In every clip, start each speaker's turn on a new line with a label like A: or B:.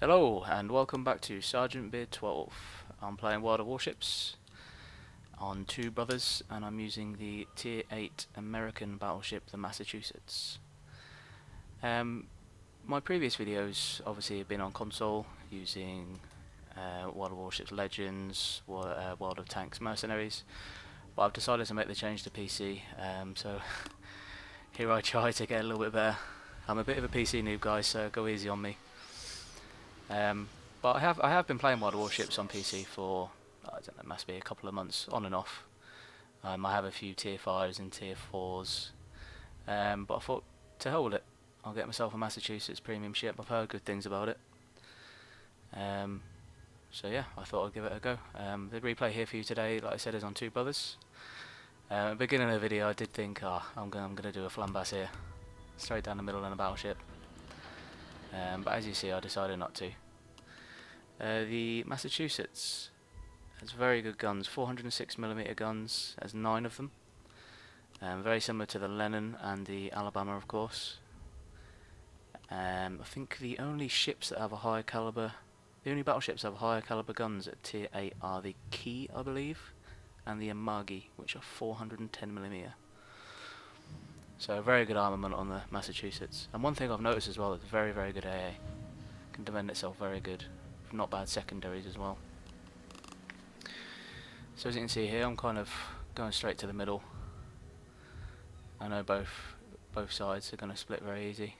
A: Hello and welcome back to Sergeant Beard 12. I'm playing World of Warships on Two Brothers and I'm using the Tier 8 American battleship, the Massachusetts. My previous videos obviously have been on console using World of Warships Legends, World of Tanks Mercenaries, but I've decided to make the change to PC, so here I try to get a little bit better. I'm a bit of a PC noob, guys, so go easy on me. But I have been playing World of Warships on PC for, I don't know, it must be a couple of months on and off. I have a few tier 5s and tier 4s, but I thought, to hell with it, I'll get myself a Massachusetts premium ship. I've heard good things about it. So yeah, I thought I'd give it a go. The replay here for you today, like I said, is on Two Brothers. At the beginning of the video I did think, I'm gonna do a flambas here, straight down the middle in a battleship. But as you see, I decided not to. The Massachusetts has very good guns, 406mm guns, there's 9 of them. Very similar to the Lennon and the Alabama, of course. I think the only ships that have a higher caliber, the only battleships that have higher caliber guns at Tier 8 are the Key, I believe, and the Amagi, which are 410mm. So very good armament on the Massachusetts. And one thing I've noticed as well, it's very, very good AA. Can defend itself very good. Not bad secondaries as well. So as you can see here, I'm kind of going straight to the middle. I know both sides are going to split very easy.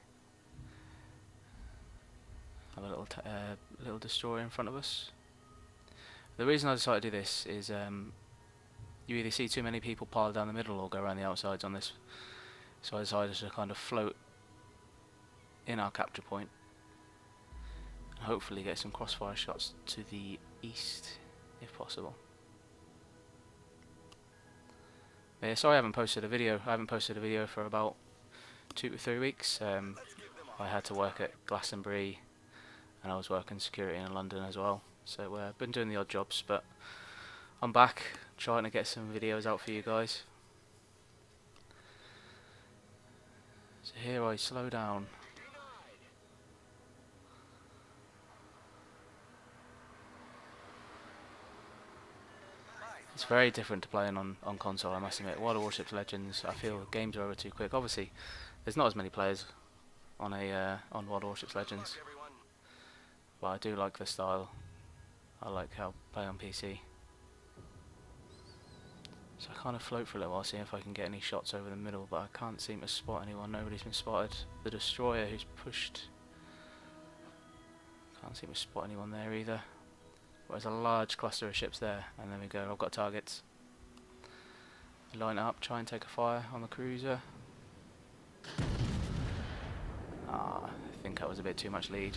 A: Have a little destroyer in front of us. The reason I decided to do this is you either see too many people pile down the middle or go around the outsides on this. So I decided to kind of float in our capture point and hopefully get some crossfire shots to the east if possible. But yeah, sorry I haven't posted a video. I haven't posted a video for about 2 to 3 weeks. I had to work at Glastonbury and I was working security in London as well. So I've been doing the odd jobs, but I'm back trying to get some videos out for you guys. So here I slow down. It's very different to playing on console, I must admit. World of Warships Legends, I feel games are over too quick. Obviously, there's not as many players on on World of Warships Legends, but I do like the style. I like how I play on PC. So I kind of float for a little while, see if I can get any shots over the middle, but I can't seem to spot anyone. Nobody's been spotted. The destroyer who's pushed, can't seem to spot anyone there either. But there's a large cluster of ships there, and there we go, I've got targets. Line up, try and take a fire on the cruiser. I think that was a bit too much lead.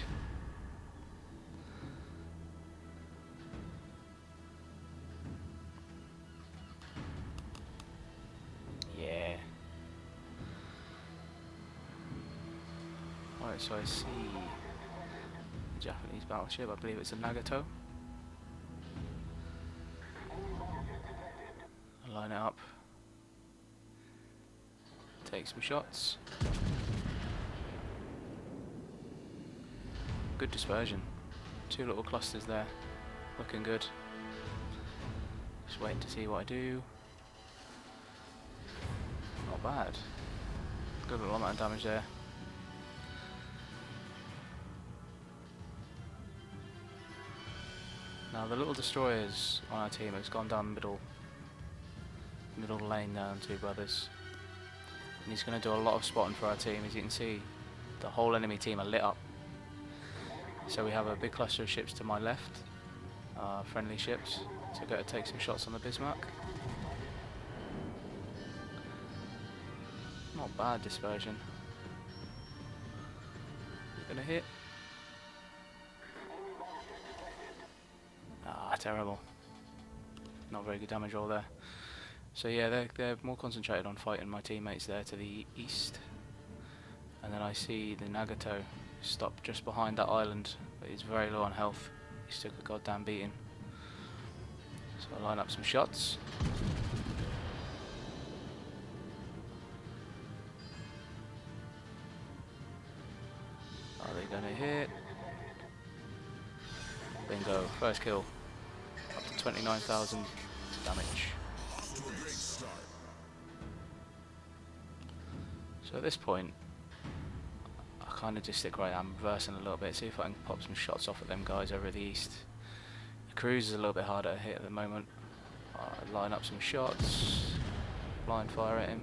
A: Yeah. Alright, so I see a Japanese battleship, I believe it's a Nagato. Line it up. Take some shots. Good dispersion. 2 little clusters there. Looking good. Just waiting to see what I do. Not bad. Good little amount of damage there. Now the little destroyers on our team has gone down the middle lane down Two Brothers. And he's going to do a lot of spotting for our team. As you can see, the whole enemy team are lit up. So we have a big cluster of ships to my left, friendly ships. So I've got to take some shots on the Bismarck. Not bad dispersion. Gonna hit. Terrible. Not very good damage roll there. So yeah, they're more concentrated on fighting my teammates there to the east. And then I see the Nagato stop just behind that island, but he's very low on health. He's took a goddamn beating. So I line up some shots. Are they gonna hit? First kill. Up to 29,000 damage. So at this point, I kind of just stick right. I'm reversing a little bit, see if I can pop some shots off at them guys over the east. The cruise is a little bit harder to hit at the moment. Line up some shots, blind fire at him.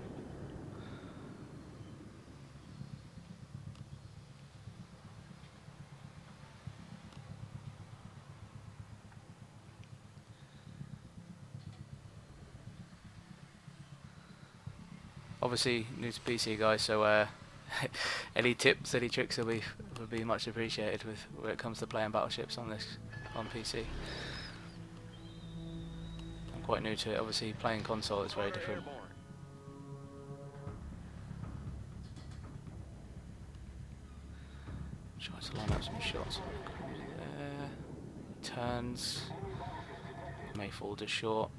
A: Obviously new to PC guys, so any tips, any tricks would be much appreciated with when it comes to playing battleships on PC. I'm quite new to it. Obviously playing console is very different. Try to line up some shots. There. Turns. May fall just short.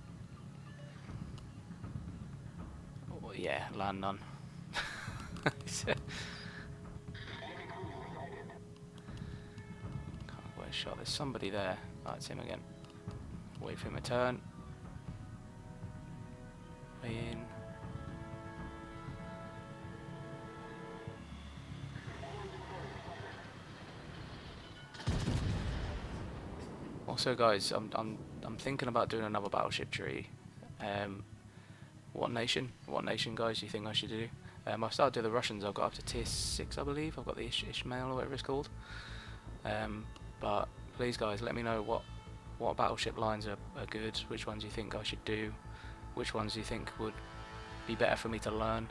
A: Oh, yeah, land none. Can't get a shot. There's somebody there. Oh, it's him again. Wait for him to turn. Way in. Also, guys, I'm thinking about doing another battleship tree. What nation, guys, do you think I should do? I started doing the Russians. I've got up to tier 6, I believe. I've got the Ishmael or whatever it's called. But please, guys, let me know what battleship lines are good. Which ones you think I should do? Which ones you think would be better for me to learn?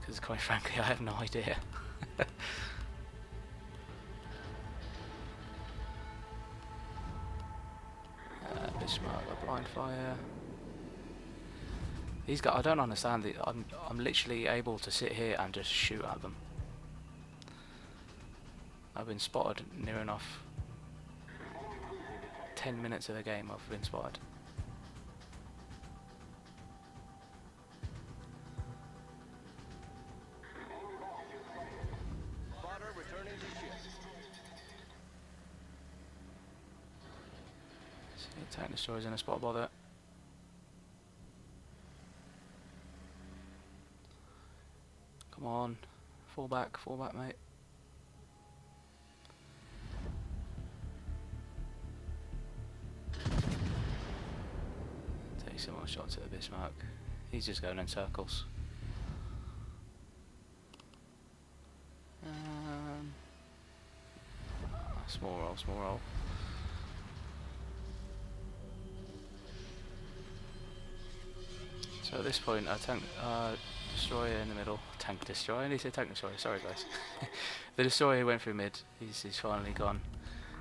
A: Because quite frankly, I have no idea. Bismarck, a blind fire. These guys, I don't understand. I'm literally able to sit here and just shoot at them. I've been spotted near enough. 10 minutes of the game, I've been spotted. See, tank destroyers in a spot bother. Come on, fall back, mate. Take some more shots at the Bismarck. He's just going in circles. Small roll. So at this point, a tank destroyer in the middle. Tank destroyer? I need to say tank destroyer. Sorry, guys. The destroyer went through mid. He's finally gone.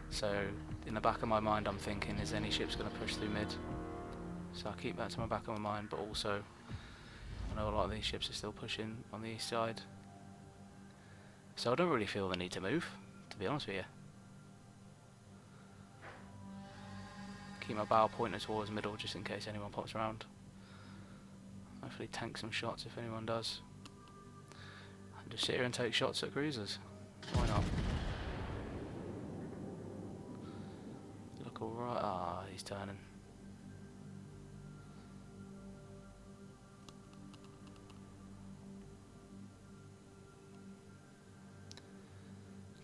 A: So in the back of my mind, I'm thinking, is any ships going to push through mid? So I'll keep that to my back of my mind. But also, I know a lot of these ships are still pushing on the east side. So I don't really feel the need to move, to be honest with you. Keep my bow pointed towards middle just in case anyone pops around. Hopefully tank some shots if anyone does. And just sit here and take shots at cruisers. Why not? Look alright. Ah, he's turning.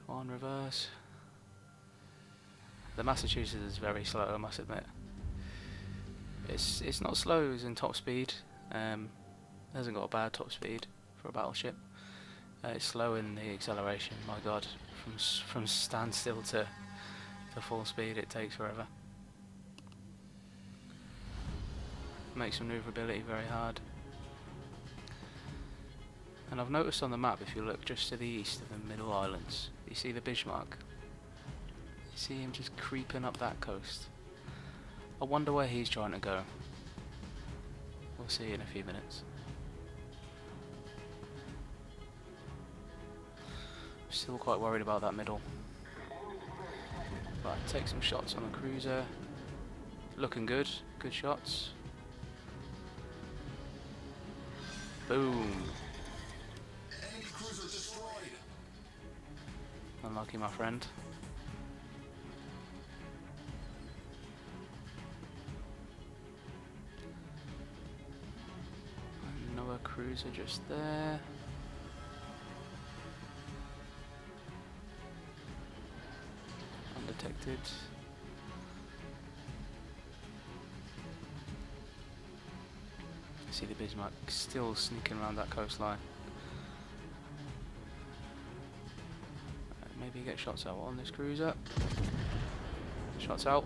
A: Come on, reverse. The Massachusetts is very slow, I must admit. It's not slow as in top speed. Hasn't got a bad top speed for a battleship. It's slow in the acceleration. My God, from standstill to full speed, it takes forever. Makes maneuverability very hard. And I've noticed on the map, if you look just to the east of the Middle Islands, you see the Bismarck. You see him just creeping up that coast. I wonder where he's trying to go. We'll see in a few minutes. Still quite worried about that middle. Right, take some shots on the cruiser. Looking good. Good shots. Boom. Unlucky, my friend. cruiser just there. Undetected. See the Bismarck still sneaking around that coastline. Maybe get shots out on this cruiser. Shots out.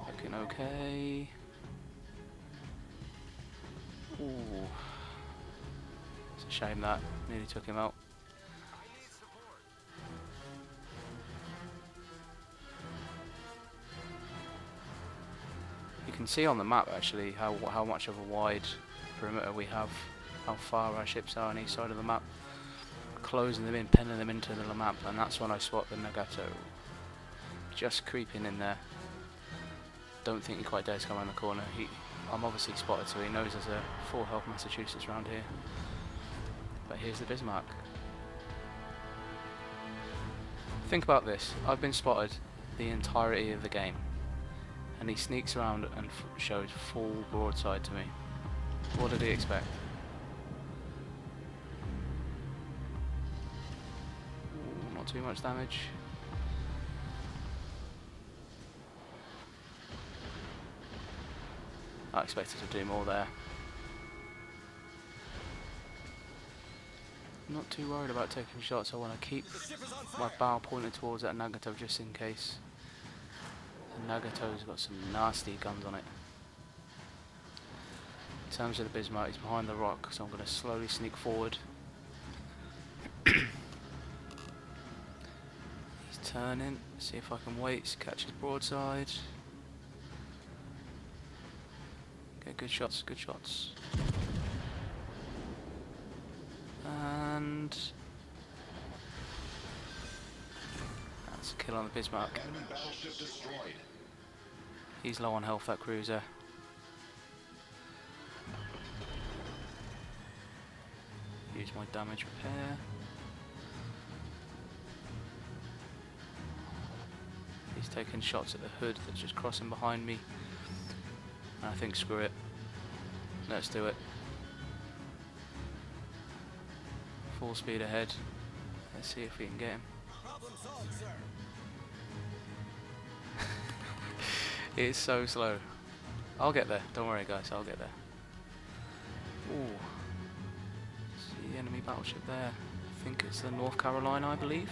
A: Looking okay. Ooh. It's a shame that nearly took him out. You can see on the map actually how much of a wide perimeter we have, how far our ships are on each side of the map. Closing them in, pinning them into the map, and that's when I spot the Nagato just creeping in there. Don't think he quite dares come around the corner. I'm obviously spotted, so he knows there's a full health Massachusetts around here. But here's the Bismarck. Think about this. I've been spotted the entirety of the game, and he sneaks around and shows full broadside to me. What did he expect? Ooh, not too much damage. I expected to do more there. I'm not too worried about taking shots. I want to keep my bow pointed towards that Nagato just in case. The Nagato's got some nasty guns on it. In terms of the Bismarck, he's behind the rock, so I'm going to slowly sneak forward. He's turning, see if I can wait, catch his broadside. Get good shots, good shots. And that's a kill on the Bismarck. He's low on health, that cruiser. Use my damage repair. He's taking shots at the hood that's just crossing behind me. And I think screw it. Let's do it. Full speed ahead. Let's see if we can get him. It's so slow. I'll get there. Don't worry, guys. I'll get there. Ooh. See the enemy battleship there. I think it's the North Carolina, I believe.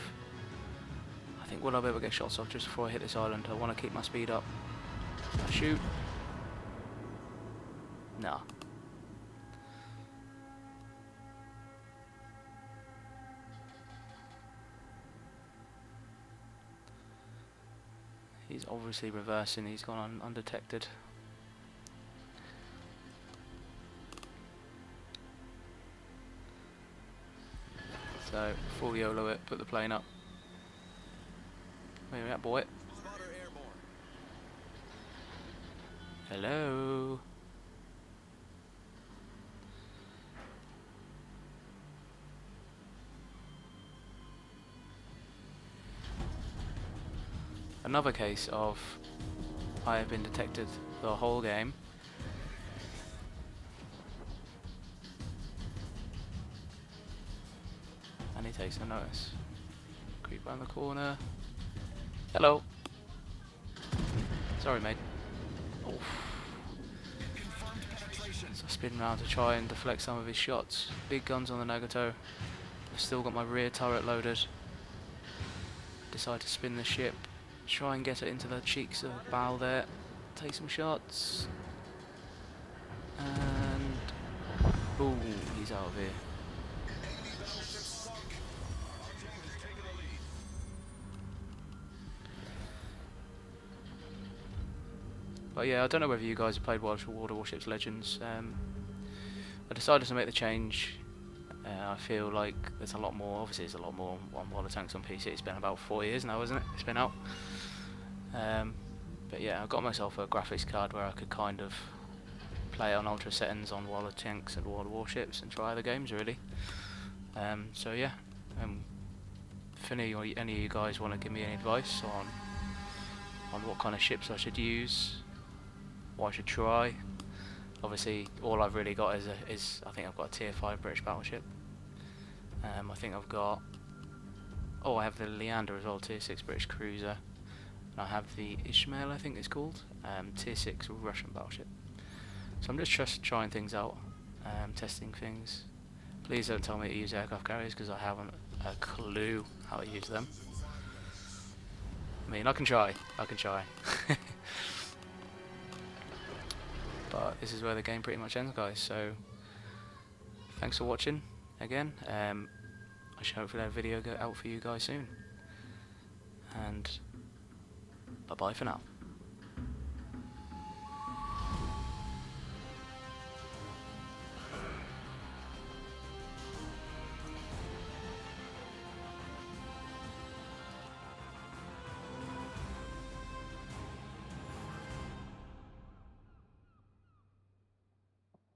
A: I think we'll be able to get shots off just before I hit this island. I want to keep my speed up. Shoot. Nah. He's obviously reversing, he's gone undetected. So, full YOLO it, put the plane up. Where are we at, boy? Hello? Another case of I have been detected the whole game. And he takes no notice. Creep round the corner. Hello. Sorry, mate. Oof. So I spin round to try and deflect some of his shots. Big guns on the Nagato. I've still got my rear turret loaded. Decide to spin the ship. Try and get it into the cheeks of the bow there. Take some shots. And boom, he's out of here. But yeah, I don't know whether you guys have played Water Warships Legends. I decided to make the change. I feel like there's a lot more, obviously there's a lot more on Water Tanks on PC. It's been about 4 years now, isn't it? It's been out. But yeah, I got myself a graphics card where I could kind of play it on ultra settings on Water Tanks and Water Warships and try the games really. So yeah, if any of you guys want to give me any advice on what kind of ships I should use, what I should try, Obviously, all I've really got is I think I've got a tier 5 British battleship. I think I've got... Oh, I have the Leander as well, tier 6 British cruiser. And I have the Ishmael, I think it's called, tier 6 Russian battleship. So I'm just trying things out, testing things. Please don't tell me to use aircraft carriers, because I haven't a clue how to use them. I mean, I can try. But this is where the game pretty much ends, guys. So thanks for watching again. I should hopefully have a video go out for you guys soon. And bye bye for now.